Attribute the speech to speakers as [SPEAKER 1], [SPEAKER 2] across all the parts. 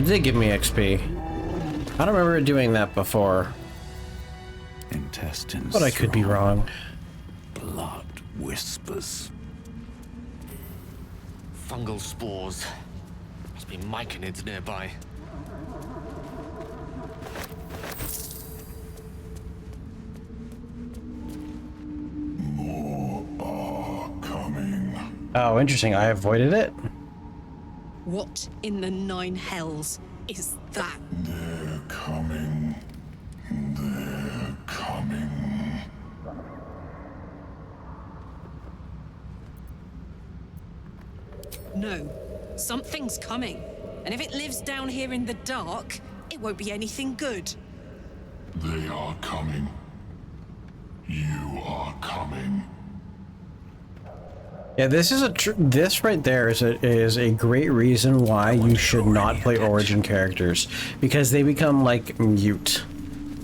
[SPEAKER 1] It did give me XP. I don't remember doing that before.
[SPEAKER 2] Intestines.
[SPEAKER 1] But I could be wrong.
[SPEAKER 2] Blood whispers.
[SPEAKER 3] Fungal spores. Must be myconids nearby.
[SPEAKER 2] More are coming.
[SPEAKER 1] Oh, interesting. I avoided it.
[SPEAKER 4] What in the nine hells is that?
[SPEAKER 2] They're coming. They're coming.
[SPEAKER 4] No, something's coming. And if it lives down here in the dark, it won't be anything good.
[SPEAKER 2] They are coming. You are coming.
[SPEAKER 1] Yeah, this is this right there is a great reason why you should not play origin characters, because they become like mute.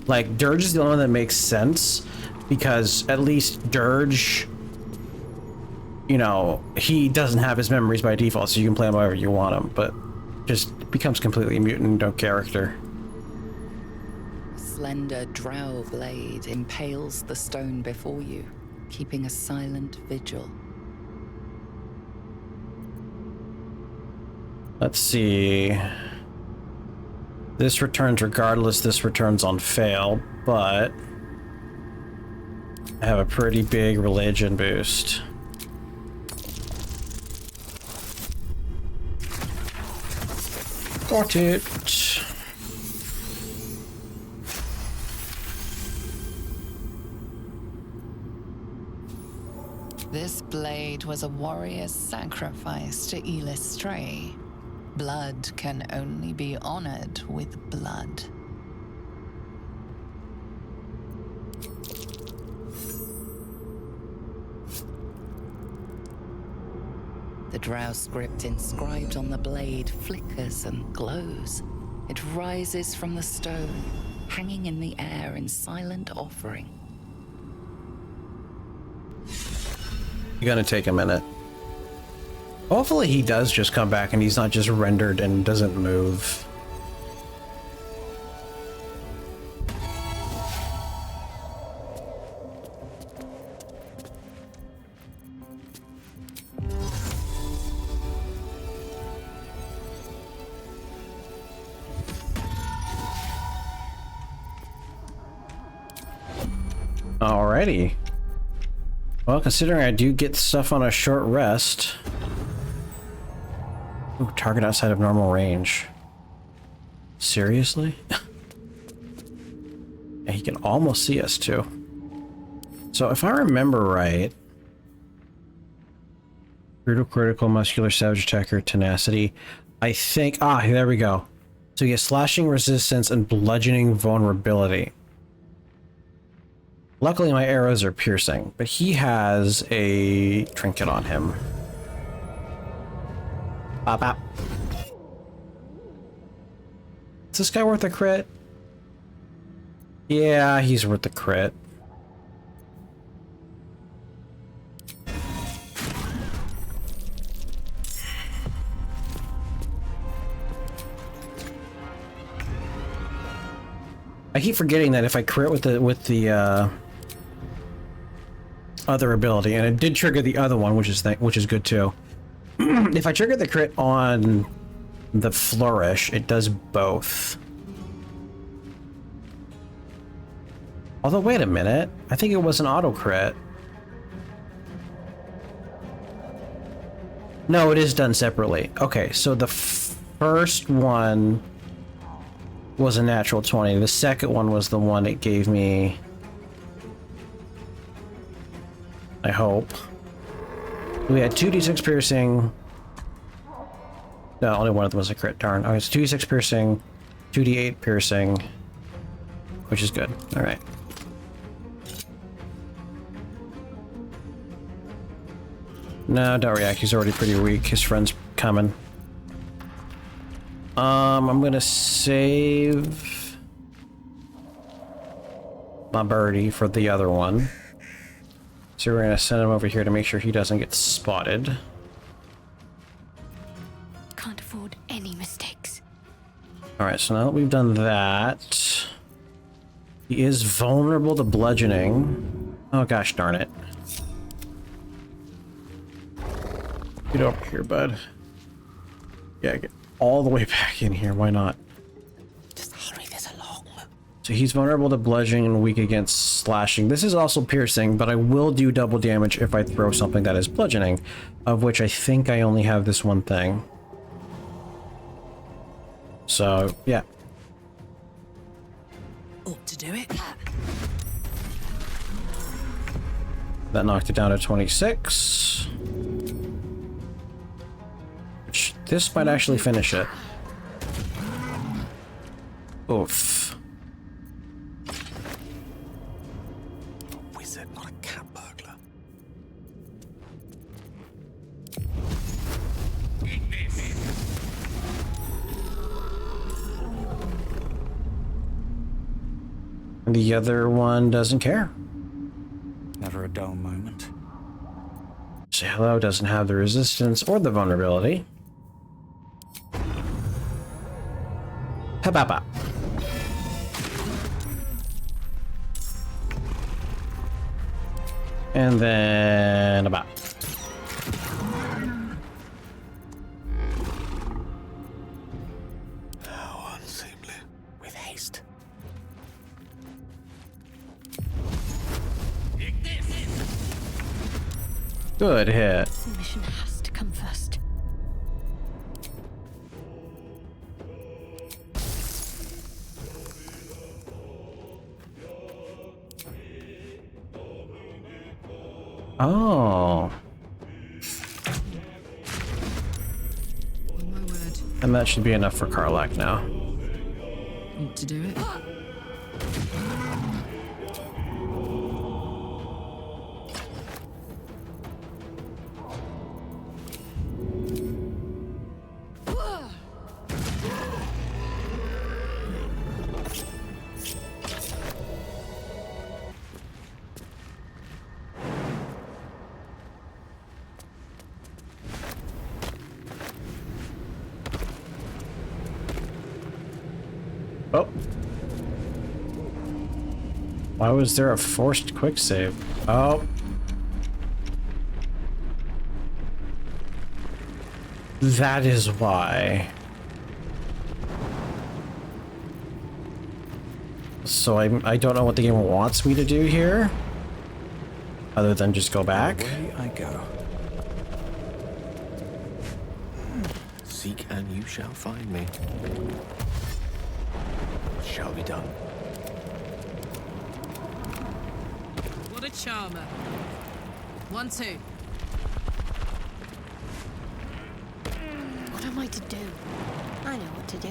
[SPEAKER 1] Like Dirge is the only one that makes sense, because at least Dirge, you know, he doesn't have his memories by default, so you can play him however you want him, but just becomes completely mute and no character.
[SPEAKER 5] Slender drow blade impales the stone before you, keeping a silent vigil.
[SPEAKER 1] Let's see. This returns regardless, this returns on fail, but I have a pretty big religion boost. Got it.
[SPEAKER 5] This blade was a warrior's sacrifice to Illustray. Blood can only be honored with blood. The drow script inscribed on the blade flickers and glows. It rises from the stone, hanging in the air in silent offering.
[SPEAKER 1] You're gonna take a minute. Hopefully he does just come back and he's not just rendered and doesn't move. Alrighty. Well, considering I do get stuff on a short rest. Ooh, target outside of normal range. Seriously? Yeah, he can almost see us too. So if I remember right, brutal, critical, muscular, savage attacker, tenacity. I think, there we go. So he has slashing resistance and bludgeoning vulnerability. Luckily my arrows are piercing, but he has a trinket on him. Bop, bop. Is this guy worth a crit? Yeah, he's worth a crit. I keep forgetting that if I crit with the other ability, and it did trigger the other one, which is good too. If I trigger the crit on the flourish, it does both. Although, wait a minute. I think it was an auto crit. No, it is done separately. Okay, so the first one was a natural 20. The second one was the one it gave me. I hope. We had 2d6 piercing. No, only one of them was a crit. Darn. Okay, it's 2d6 piercing, 2d8 piercing, which is good. All right. No, don't react. He's already pretty weak. His friend's coming. I'm gonna save my birdie for the other one. So we're gonna send him over here to make sure he doesn't get spotted.
[SPEAKER 6] Can't afford any mistakes.
[SPEAKER 1] Alright, so now that we've done that, he is vulnerable to bludgeoning. Oh gosh darn it. Get over here, bud. Yeah, get all the way back in here, why not?
[SPEAKER 3] Just hurry this along.
[SPEAKER 1] So he's vulnerable to bludgeoning and weak against slashing. This is also piercing, but I will do double damage if I throw something that is bludgeoning, of which I think I only have this one thing. So, yeah.
[SPEAKER 4] Ought to do it.
[SPEAKER 1] That knocked it down to 26. Which, this might actually finish it. Oof.
[SPEAKER 3] A wizard, not a cat burglar.
[SPEAKER 1] And the other one doesn't care.
[SPEAKER 6] Never a dull moment.
[SPEAKER 1] Say hello doesn't have the resistance or the vulnerability. Hababa. And then about.
[SPEAKER 3] How unseemly. With haste.
[SPEAKER 1] Good hit.
[SPEAKER 7] The mission has to come first.
[SPEAKER 1] Oh.
[SPEAKER 4] Oh my word.
[SPEAKER 1] And that should be enough for Karlak now.
[SPEAKER 4] Ought to do it.
[SPEAKER 1] Oh. Why was there a forced quick save? Oh. That is why. So I don't know what the game wants me to do here. Other than just go back.
[SPEAKER 6] Away I go.
[SPEAKER 3] Seek and you shall find me. What shall be done?
[SPEAKER 4] What a charmer. 1-2.
[SPEAKER 7] What am I to do? I know what to do.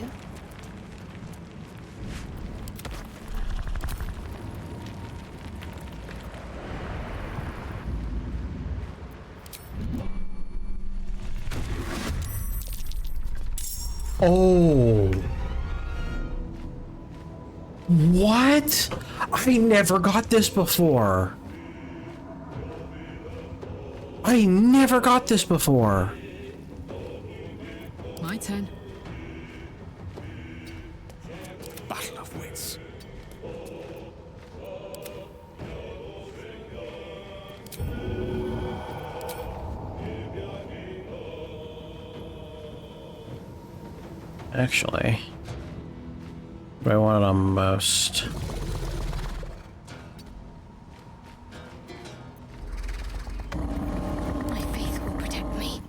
[SPEAKER 1] Oh. What? I never got this before. I never got this before.
[SPEAKER 4] My turn.
[SPEAKER 3] Battle of wits.
[SPEAKER 1] Actually, what do I want it on most?
[SPEAKER 7] My faith will protect me.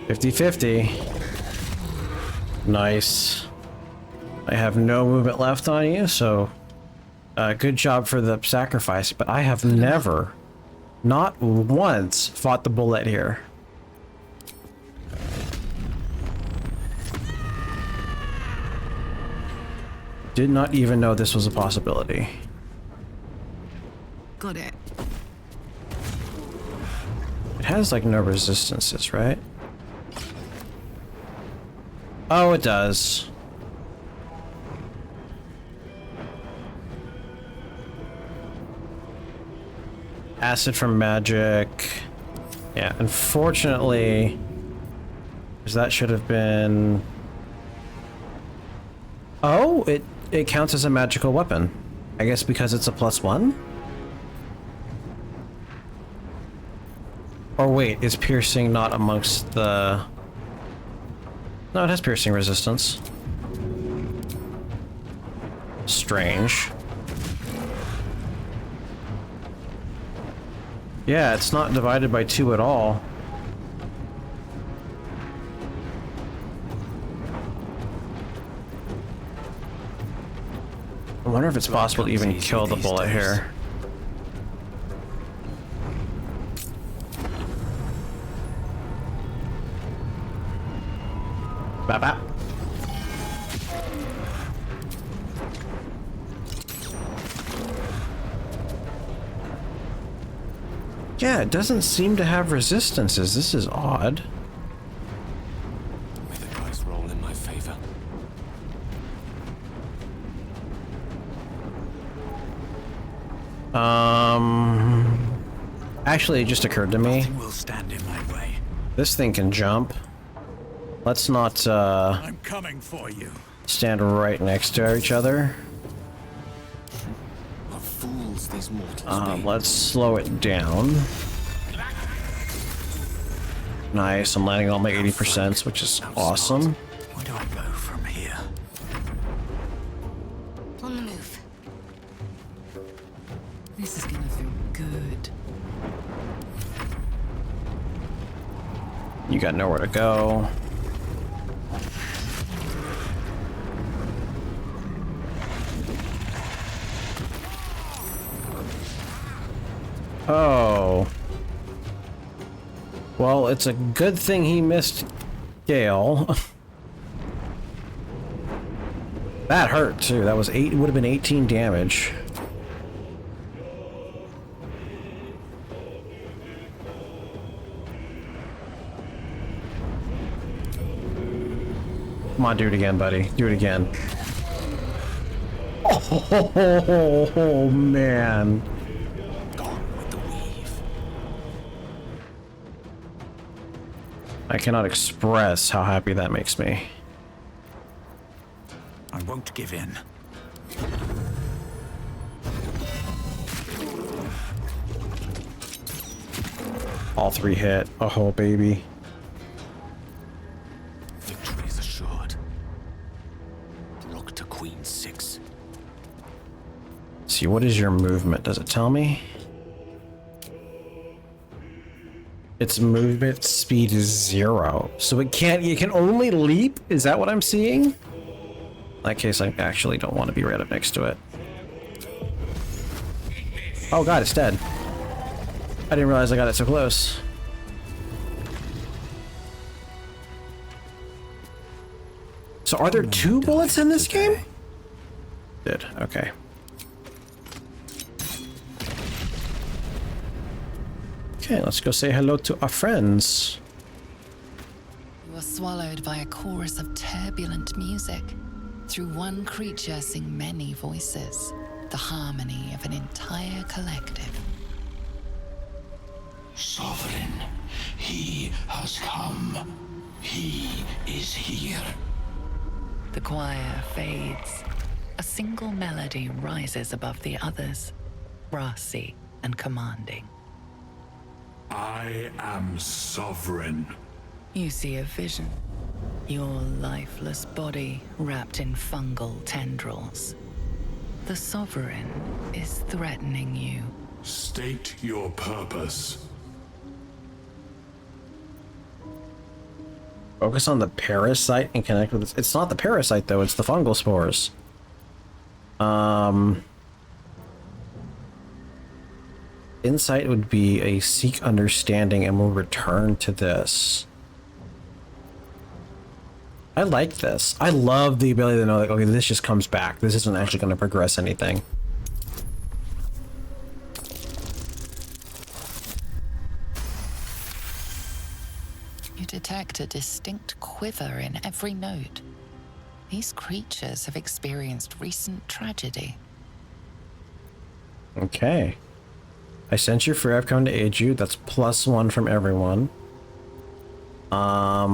[SPEAKER 1] $50-50. Nice. I have no movement left on you, so good job for the sacrifice, but I have never, not once, fought the Bulette here. Did not even know this was a possibility.
[SPEAKER 4] Got it.
[SPEAKER 1] It has like no resistances, right? Oh, it does. Acid from magic. Yeah, unfortunately, because that should have been... Oh, it counts as a magical weapon. I guess because it's a +1? Or wait, is piercing not amongst the... No, it has piercing resistance. Strange. Yeah, it's not divided by 2 at all. I wonder if it's possible to even kill the bullet here. Bap bap. Yeah, it doesn't seem to have resistances. This is odd.
[SPEAKER 3] May the dice roll in my favor.
[SPEAKER 1] Actually, it just occurred to me.
[SPEAKER 6] Nothing will stand in my way.
[SPEAKER 1] This thing can jump. Let's not,
[SPEAKER 6] I'm coming for you.
[SPEAKER 1] stand right next to each other.
[SPEAKER 3] What fools these mortals be.
[SPEAKER 1] Let's slow it down. Nice, I'm landing all my 80%, which is awesome.
[SPEAKER 6] Where do I go from here?
[SPEAKER 7] On the move.
[SPEAKER 4] This is gonna feel good.
[SPEAKER 1] You got nowhere to go. Oh. Well, it's a good thing he missed Gale. That hurt too. That was would have been 18 damage. Come on, do it again, buddy. Do it again. Oh, man.
[SPEAKER 3] Gone with the weave.
[SPEAKER 1] I cannot express how happy that makes me.
[SPEAKER 6] I won't give in.
[SPEAKER 1] All 3 hit. Oh, baby.
[SPEAKER 3] Victory is assured. Rook to Queen 6.
[SPEAKER 1] See, what is your movement? Does it tell me? Its movement speed is 0. So it can only leap? Is that what I'm seeing? In that case, I actually don't want to be right up next to it. Oh god, it's dead. I didn't realize I got it so close. So are there 2 bullets in this game? Did, okay. Okay, let's go say hello to our friends.
[SPEAKER 5] You are swallowed by a chorus of turbulent music. Through one creature sing many voices, the harmony of an entire collective.
[SPEAKER 2] Sovereign, he has come. He is here.
[SPEAKER 5] The choir fades. A single melody rises above the others, brassy and commanding.
[SPEAKER 2] I am sovereign.
[SPEAKER 5] You see a vision. Your lifeless body wrapped in fungal tendrils. The Sovereign is threatening you.
[SPEAKER 2] State your purpose.
[SPEAKER 1] Focus on the parasite and connect with it. It's not the parasite though, it's the fungal spores. Insight would be a seek understanding and we'll return to this. I like this. I love the ability to know that, okay, this just comes back. This isn't actually going to progress anything.
[SPEAKER 5] You detect a distinct quiver in every note. These creatures have experienced recent tragedy.
[SPEAKER 1] Okay. I sense your fear. I've come to aid you. That's +1 from everyone. I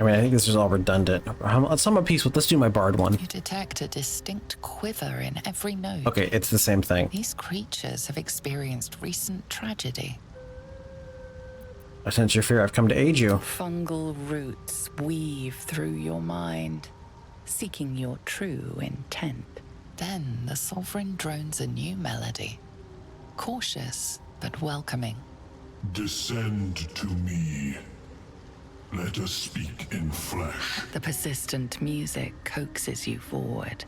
[SPEAKER 1] mean, I think this is all redundant. Some of peace with. Let's do my bard one.
[SPEAKER 5] You detect a distinct quiver in every note.
[SPEAKER 1] Okay, it's the same thing.
[SPEAKER 5] These creatures have experienced recent tragedy.
[SPEAKER 1] I sense your fear. I've come to aid you.
[SPEAKER 5] Fungal roots weave through your mind, seeking your true intent. Then the Sovereign drones a new melody, cautious but welcoming.
[SPEAKER 2] Descend to me. Let us speak in flesh.
[SPEAKER 5] The persistent music coaxes you forward.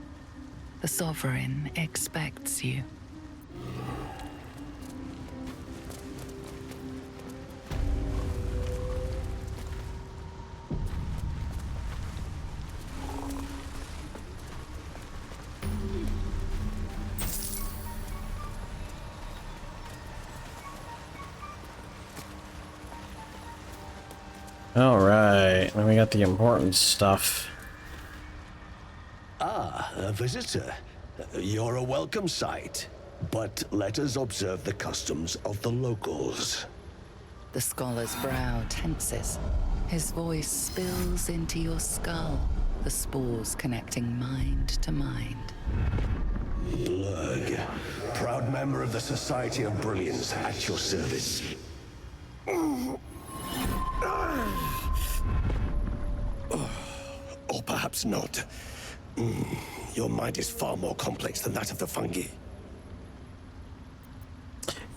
[SPEAKER 5] The Sovereign expects you.
[SPEAKER 1] Alright, then we got the important stuff.
[SPEAKER 8] Ah, a visitor. You're a welcome sight. But let us observe the customs of the locals.
[SPEAKER 5] The scholar's brow tenses. His voice spills into your skull, the spores connecting mind to mind.
[SPEAKER 8] Blurg, proud member of the Society of Brilliance, at your service. Or perhaps not. Your mind is far more complex than that of the fungi.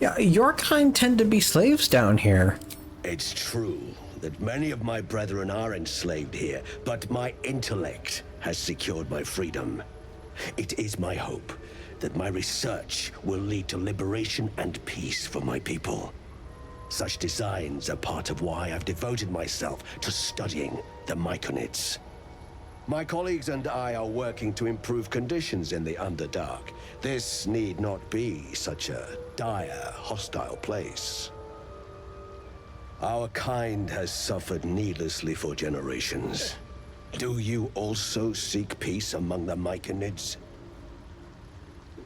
[SPEAKER 1] Yeah, your kind tend to be slaves down here.
[SPEAKER 8] It's true that many of my brethren are enslaved here, but my intellect has secured my freedom. It is my hope that my research will lead to liberation and peace for my people. Such designs are part of why I've devoted myself to studying the Myconids. My colleagues and I are working to improve conditions in the Underdark. This need not be such a dire, hostile place. Our kind has suffered needlessly for generations. Do you also seek peace among the Myconids?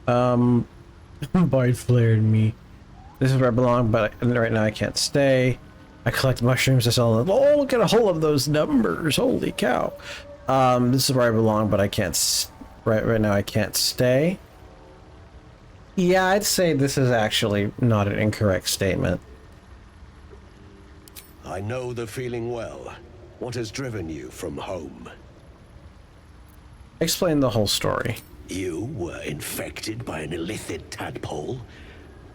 [SPEAKER 1] Bard flared me. This is where I belong, but right now I can't stay. I collect mushrooms to sell them. Oh, look at a whole of those numbers. Holy cow. This is where I belong, but I can't. Right now I can't stay. Yeah, I'd say this is actually not an incorrect statement.
[SPEAKER 8] I know the feeling well. What has driven you from home?
[SPEAKER 1] Explain the whole story.
[SPEAKER 8] You were infected by an illithid tadpole?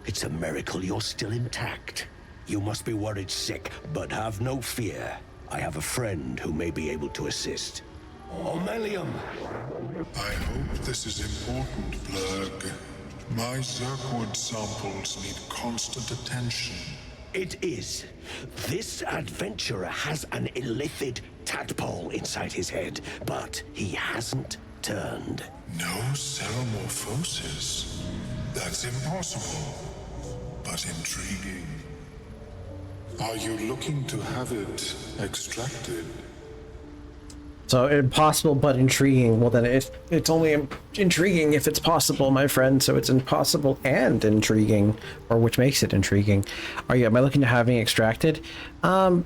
[SPEAKER 8] It's a miracle you're still intact. You must be worried sick, but have no fear. I have a friend who may be able to assist. Omelium!
[SPEAKER 2] I hope this is important, Blurg. My Zirkwood samples need constant attention.
[SPEAKER 8] It is. This adventurer has an illithid tadpole inside his head, but he hasn't turned.
[SPEAKER 2] No ceremorphosis. That's impossible, but intriguing. Are you looking to have it extracted?
[SPEAKER 1] So impossible but intriguing. Well, then it's only intriguing if it's possible, my friend. So it's impossible and intriguing, or which makes it intriguing. Am I looking to having extracted? How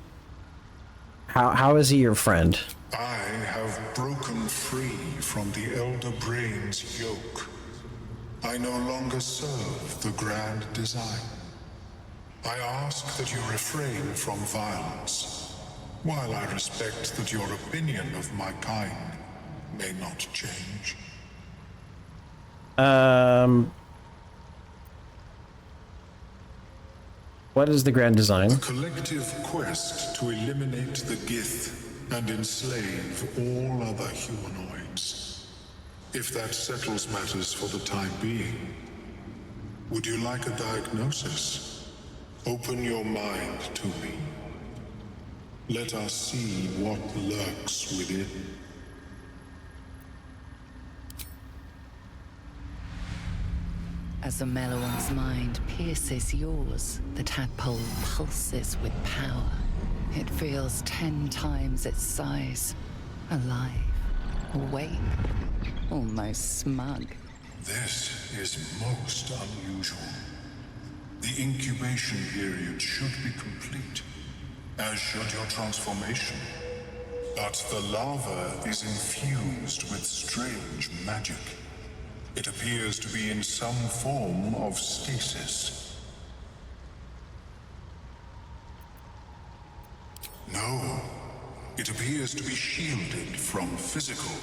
[SPEAKER 1] is he your friend?
[SPEAKER 2] I have broken free from the Elder Brain's yoke. I no longer serve the grand design. I ask that you refrain from violence. While I respect that your opinion of my kind may not change.
[SPEAKER 1] What is the grand design?
[SPEAKER 2] A collective quest to eliminate the Gith and enslave all other humanoids. If that settles matters for the time being, would you like a diagnosis? Open your mind to me. Let us see what lurks within.
[SPEAKER 5] As the Meloan's mind pierces yours, the tadpole pulses with power. It feels 10 times its size. Alive, awake, almost smug.
[SPEAKER 2] This is most unusual. The incubation period should be complete, as should your transformation. But the larva is infused with strange magic. It appears to be in some form of stasis. No, it appears to be shielded from physical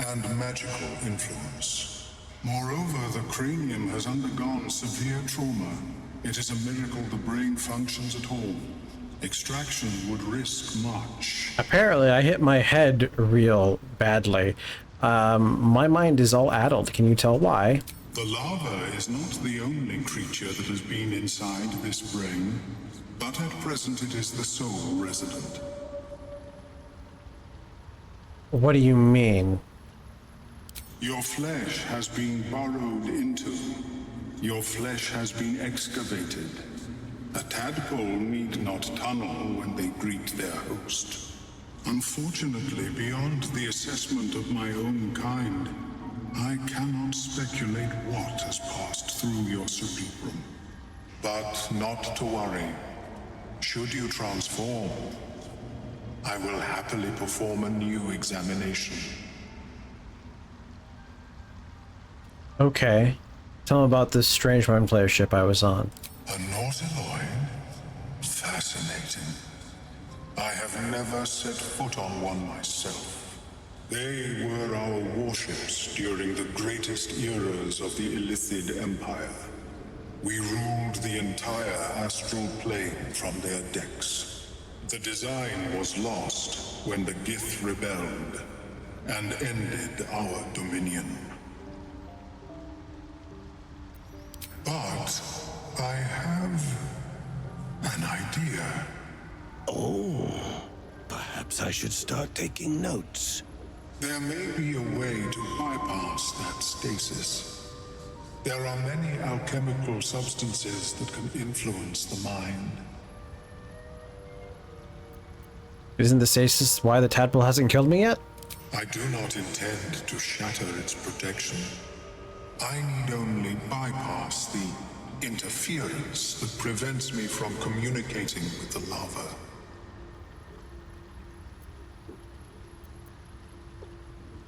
[SPEAKER 2] and magical influence. Moreover, the cranium has undergone severe trauma. It is a miracle the brain functions at all. Extraction would risk much.
[SPEAKER 1] Apparently, I hit my head real badly. My mind is all addled. Can you tell why?
[SPEAKER 2] The larva is not the only creature that has been inside this brain, but at present it is the sole resident.
[SPEAKER 1] What do you mean?
[SPEAKER 2] Your flesh has been burrowed into. Your flesh has been excavated. A tadpole need not tunnel when they greet their host. Unfortunately, beyond the assessment of my own kind, I cannot speculate what has passed through your cerebrum. But not to worry. Should you transform, I will happily perform a new examination.
[SPEAKER 1] Okay. Tell me about this strange one-player ship I was on.
[SPEAKER 2] A Nautiloid? Fascinating. I have never set foot on one myself. They were our warships during the greatest eras of the Illithid Empire. We ruled the entire astral plane from their decks. The design was lost when the Gith rebelled and ended our dominion. But I have an idea.
[SPEAKER 8] Oh, perhaps I should start taking notes.
[SPEAKER 2] There may be a way to bypass that stasis. There are many alchemical substances that can influence the mind.
[SPEAKER 1] Isn't the stasis why the tadpole hasn't killed me yet?
[SPEAKER 2] I do not intend to shatter its protection. I need only bypass the interference that prevents me from communicating with the larva.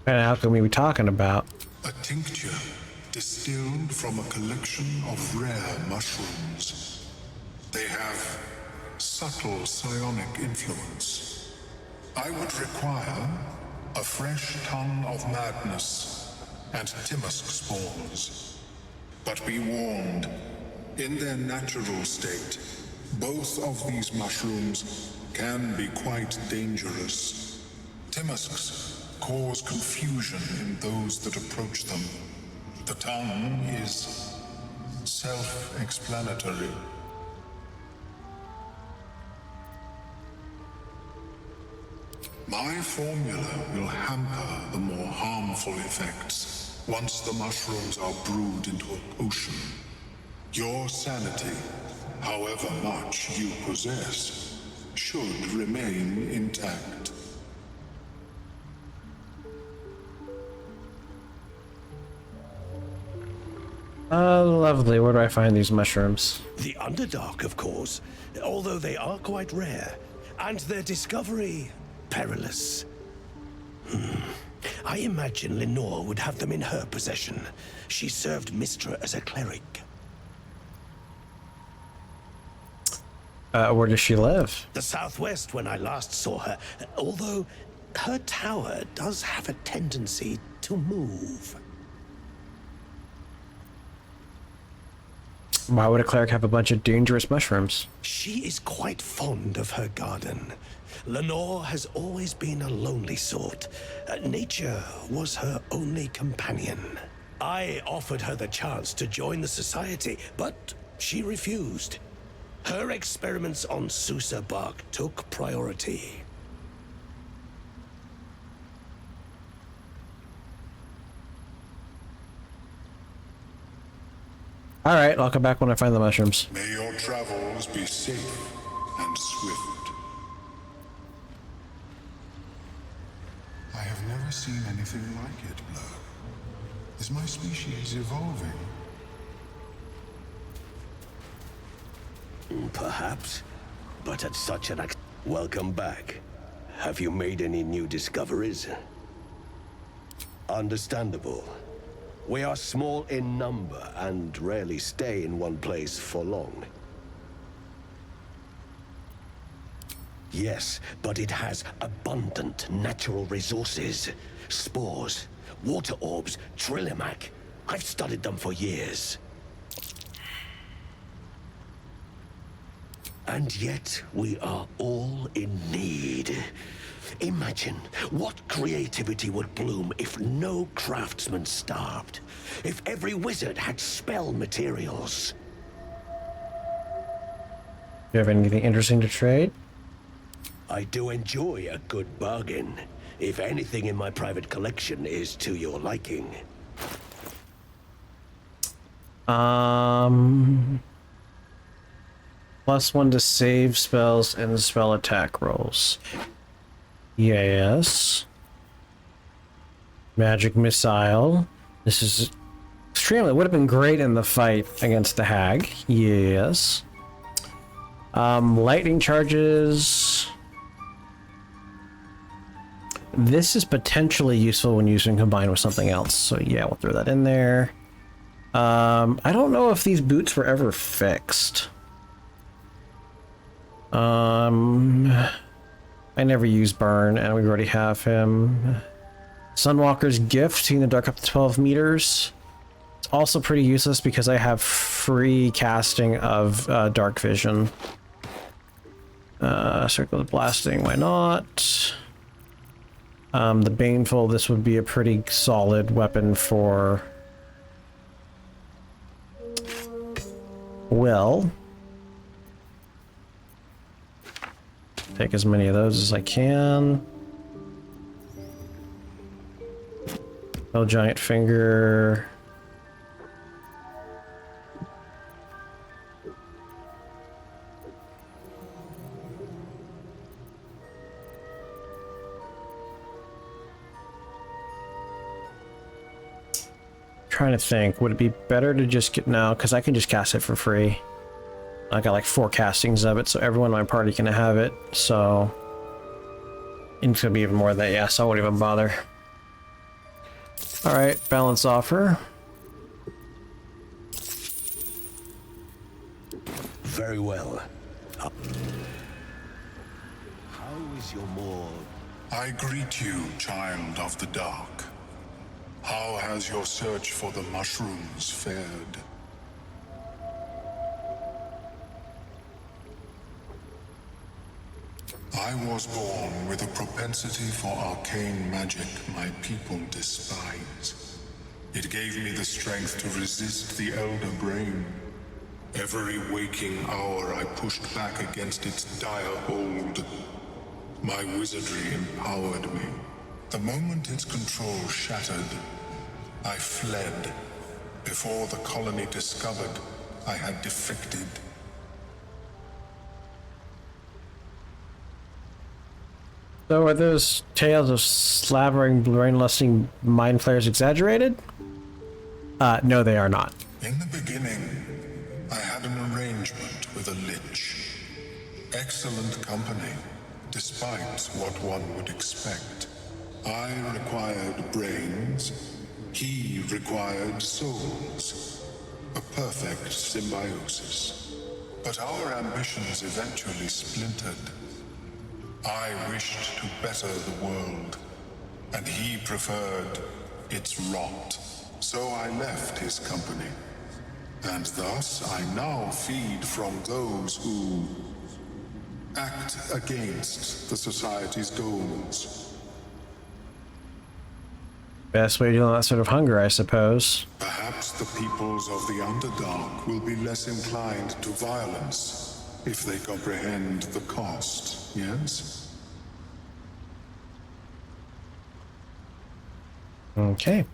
[SPEAKER 1] And how can we be talking about?
[SPEAKER 2] A tincture distilled from a collection of rare mushrooms. They have subtle psionic influence. I would require a fresh ton of madness and Timosk spores. But be warned, in their natural state, both of these mushrooms can be quite dangerous. Timosks cause confusion in those that approach them. The tongue is self-explanatory. My formula will hamper the more harmful effects once the mushrooms are brewed into a potion. Your sanity, however much you possess, should remain intact.
[SPEAKER 1] Lovely. Where do I find these mushrooms?
[SPEAKER 8] The Underdark, of course, although they are quite rare, and their discovery perilous. I imagine Lenore would have them in her possession. She served Mistra as a cleric.
[SPEAKER 1] Where does she live?
[SPEAKER 8] The southwest when I last saw her, although her tower does have a tendency to move.
[SPEAKER 1] Why would a cleric have a bunch of dangerous mushrooms?
[SPEAKER 8] She is quite fond of her garden. Lenore has always been a lonely sort. Nature was her only companion. I offered her the chance to join the society, but she refused. Her experiments on Susa bark took priority.
[SPEAKER 1] All right, I'll come back when I find the mushrooms.
[SPEAKER 2] May your travels be safe and swift. I have never seen anything like it, Blur. Is my species evolving?
[SPEAKER 8] Perhaps, but at such an welcome back. Have you made any new discoveries? Understandable. We are small in number and rarely stay in one place for long. Yes, but it has abundant natural resources. Spores, water orbs, Trillimac. I've studied them for years. And yet, we are all in need. Imagine what creativity would bloom if no craftsman starved. If every wizard had spell materials.
[SPEAKER 1] Do you have anything interesting to trade?
[SPEAKER 8] I do enjoy a good bargain. If anything in my private collection is to your liking.
[SPEAKER 1] +1 to save spells and spell attack rolls. Yes. Magic missile. This is extremely, would have been great in the fight against the hag. Yes. Lightning charges. This is potentially useful when using combined with something else. So yeah, we'll throw that in there. I don't know if these boots were ever fixed. I never use Burn, and we already have him. Sunwalker's Gift, seeing the dark up to 12 meters. It's also pretty useless because I have free casting of dark vision. Circle of Blasting, why not? The Baneful, this would be a pretty solid weapon for Will. Take as many of those as I can. No giant finger. Trying to think, would it be better to just get now? Because I can just cast it for free. I got like 4 castings of it, so everyone in my party can have it, so it's gonna be even more than that, yeah, so I won't even bother. Alright, balance offer.
[SPEAKER 8] Very well. How is your more...
[SPEAKER 2] I greet you, child of the dark. How has your search for the mushrooms fared? I was born with a propensity for arcane magic my people despise. It gave me the strength to resist the Elder Brain. Every waking hour I pushed back against its dire hold. My wizardry empowered me. The moment its control shattered, I fled. Before the colony discovered I had defected.
[SPEAKER 1] So are those tales of slavering, brain-lusting mind flayers exaggerated? No, they are not.
[SPEAKER 2] In the beginning, I had an arrangement with a lich. Excellent company, despite what one would expect. I required brains, he required souls. A perfect symbiosis. But our ambitions eventually splintered. I wished to better the world, and he preferred its rot. So I left his company, and thus I now feed from those who act against the Society's goals.
[SPEAKER 1] Best way to deal with that sort of hunger, I suppose.
[SPEAKER 2] Perhaps the peoples of the Underdark will be less inclined to violence. if they comprehend the cost, yes?
[SPEAKER 1] Okay.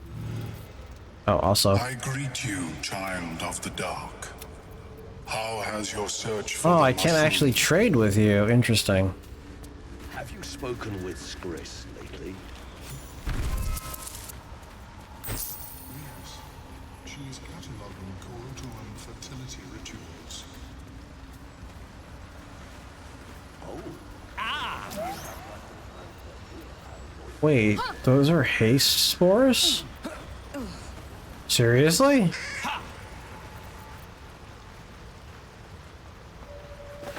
[SPEAKER 1] Oh, also.
[SPEAKER 2] I greet you, child of the dark. How has your search for
[SPEAKER 1] Oh,
[SPEAKER 2] the
[SPEAKER 1] I can't
[SPEAKER 2] mushroom-
[SPEAKER 1] actually trade with you. Interesting.
[SPEAKER 8] Have you spoken with Skris lately?
[SPEAKER 2] Yes. She is cataloging coital and fertility rituals.
[SPEAKER 1] Wait, those are haste spores? Seriously?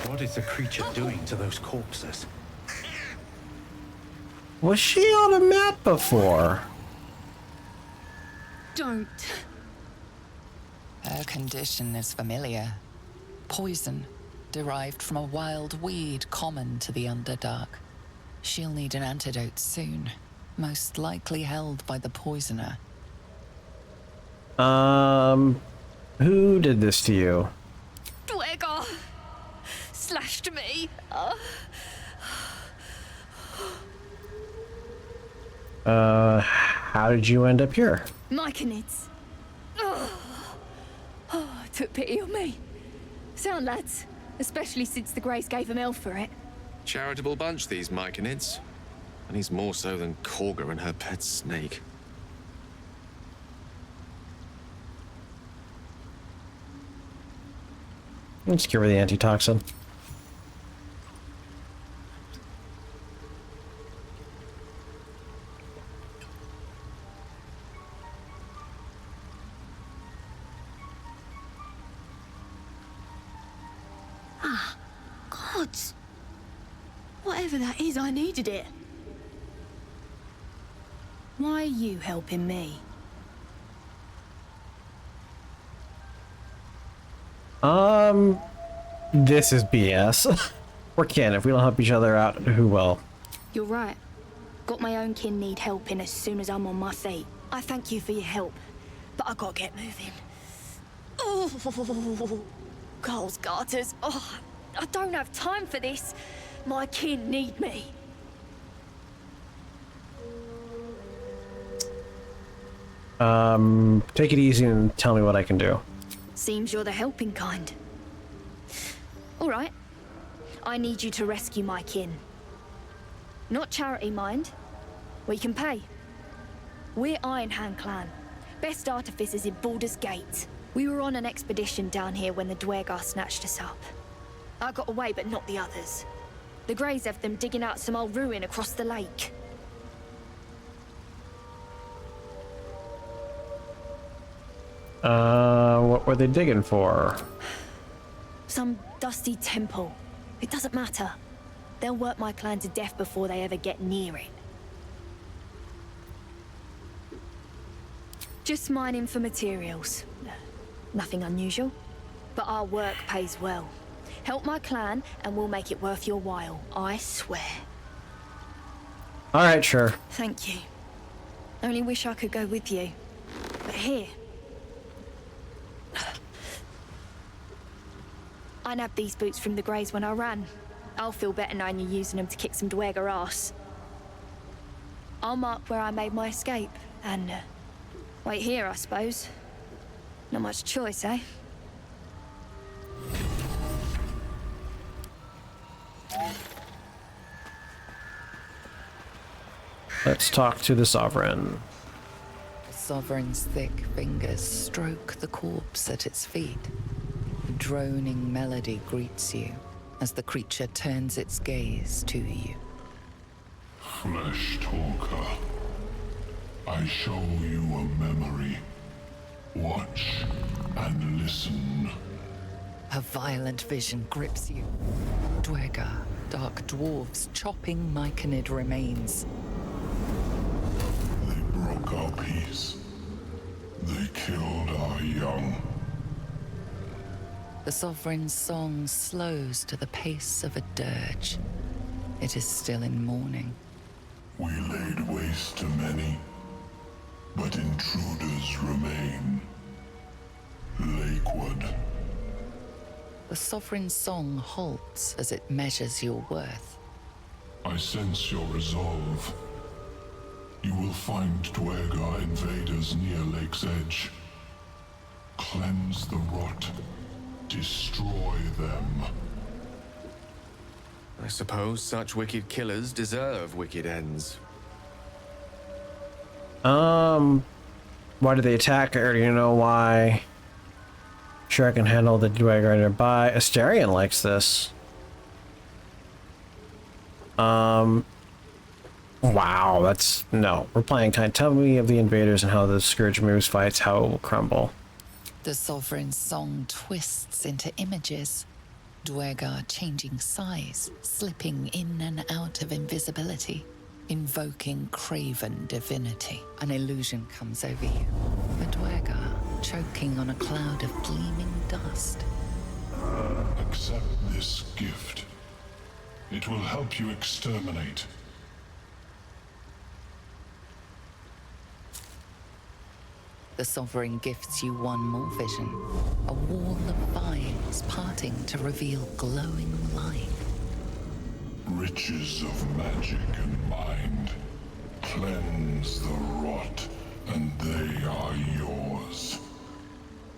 [SPEAKER 6] What is the creature doing to those corpses?
[SPEAKER 1] Was she on a map before?
[SPEAKER 4] Don't.
[SPEAKER 5] Her condition is familiar. Poison, derived from a wild weed common to the Underdark. She'll need an antidote soon, most likely held by the poisoner.
[SPEAKER 1] Who did this to you?
[SPEAKER 7] Dwagger slashed me.
[SPEAKER 1] How did you end up here?
[SPEAKER 7] Myconids. Took pity on me. Sound lads, especially since the Greys gave him hell for it.
[SPEAKER 9] Charitable bunch, these Myconids. And he's more so than Korga and her pet snake.
[SPEAKER 1] Let's give her the antitoxin.
[SPEAKER 7] Gods. Whatever that is, I needed it. Why are you helping me?
[SPEAKER 1] This is BS. We're kin. If we don't help each other out, who will?
[SPEAKER 7] You're right. Got my own kin need helping as soon as I'm on my feet. I thank you for your help, but I gotta get moving. Oh, Carl's garters. Oh, I don't have time for this. My kin need me.
[SPEAKER 1] Take it easy and tell me what I can do.
[SPEAKER 7] Seems you're the helping kind. All right. I need you to rescue my kin. Not charity, mind. We can pay. We're Ironhand clan. Best artificers in Baldur's Gate. We were on an expedition down here when the Dwergar snatched us up. I got away, but not the others. The Greys have them digging out some old ruin across the lake.
[SPEAKER 1] What were they digging for?
[SPEAKER 7] Some dusty temple. It doesn't matter. They'll work my clan to death before they ever get near it. Just mining for materials. Nothing unusual. But our work pays well. Help my clan and we'll make it worth your while, I swear.
[SPEAKER 1] Alright, sure.
[SPEAKER 7] Thank you. Only wish I could go with you. But here. I nabbed these boots from the Greys when I ran. I'll feel better knowing you're using them to kick some Dwergar ass. I'll mark where I made my escape, and wait here, I suppose. Not much choice, eh?
[SPEAKER 1] Let's talk to the Sovereign.
[SPEAKER 5] The Sovereign's thick fingers stroke the corpse at its feet. A droning melody greets you as the creature turns its gaze to you.
[SPEAKER 2] Flesh talker, I show you a memory. Watch and listen.
[SPEAKER 5] A violent vision grips you. Dwergar, dark dwarves chopping Myconid remains.
[SPEAKER 2] They broke our peace. They killed our young.
[SPEAKER 5] The Sovereign's song slows to the pace of a dirge. It is still in mourning.
[SPEAKER 2] We laid waste to many, but intruders remain. Lakewood.
[SPEAKER 5] The Sovereign Song halts as it measures your worth.
[SPEAKER 2] I sense your resolve. You will find Dwergar invaders near Lake's Edge. Cleanse the rot. Destroy them.
[SPEAKER 9] I suppose such wicked killers deserve wicked ends.
[SPEAKER 1] Why do they attack? I already know why. Sure, I can handle the Dwergar nearby. Astarion likes this. Wow, that's... No, we're playing kind. Tell me of the invaders and how the Scourge moves, fights, how it will crumble.
[SPEAKER 5] The Sovereign Song twists into images. Dwergar changing size, slipping in and out of invisibility, invoking craven divinity. An illusion comes over you. A Dwergar choking on a cloud of gleaming dust.
[SPEAKER 2] Accept this gift. It will help you exterminate.
[SPEAKER 5] The Sovereign gifts you one more vision. A wall of vines parting to reveal glowing light.
[SPEAKER 2] Riches of magic and mind. Cleanse the rot, and they are yours.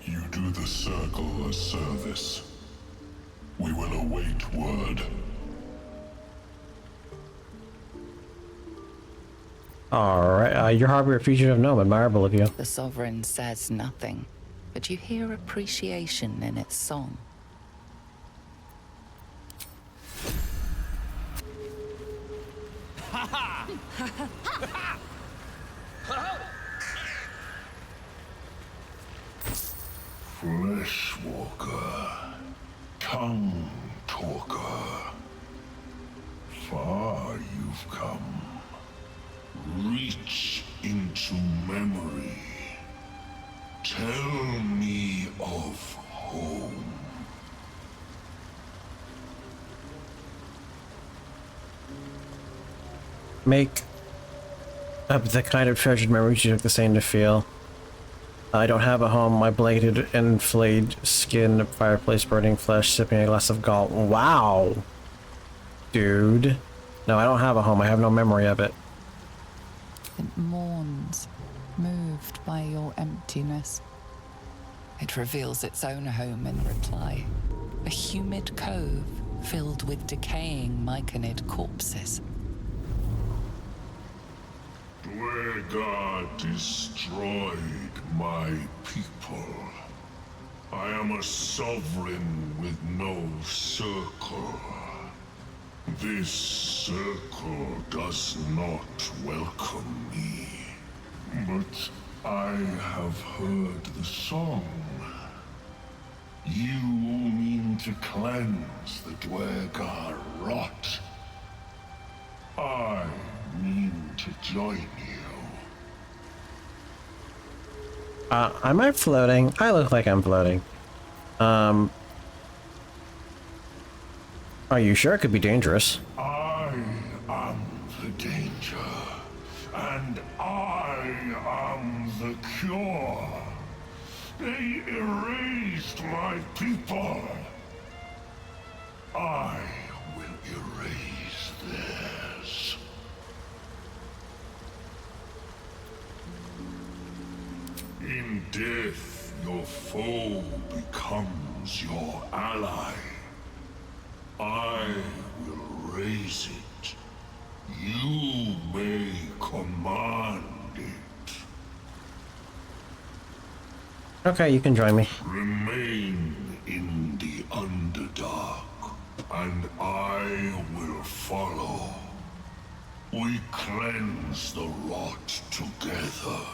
[SPEAKER 2] You do the Circle a service. We will await word.
[SPEAKER 1] Alright, your harbor a fugitive gnome, admirable of you.
[SPEAKER 5] The Sovereign says nothing, but you hear appreciation in its song.
[SPEAKER 2] Fleshwalker, tongue talker. Far you've come. Reach into memory. Tell me of home.
[SPEAKER 1] Make up the kind of treasured memories you took the same to feel. I don't have a home. My blanketed and flayed skin, fireplace, burning flesh, sipping a glass of gall. Wow, dude. No, I don't have a home. I have no memory of it.
[SPEAKER 5] It mourns, moved by your emptiness. It reveals its own home in reply. A humid cove filled with decaying Myconid corpses.
[SPEAKER 2] Dwergar destroyed my people. I am a sovereign with no circle. This circle does not welcome me. But I have heard the song. You mean to cleanse the Dwergar rot. I mean to join you.
[SPEAKER 1] Am I floating? I look like I'm floating. Are you sure? It could be dangerous.
[SPEAKER 2] I am the danger, and I am the cure. They erased my people. I will erase theirs. In death, your foe becomes your ally. I will raise it. You may command it.
[SPEAKER 1] Okay, you can join me.
[SPEAKER 2] Remain in the Underdark, and I will follow. We cleanse the rot together.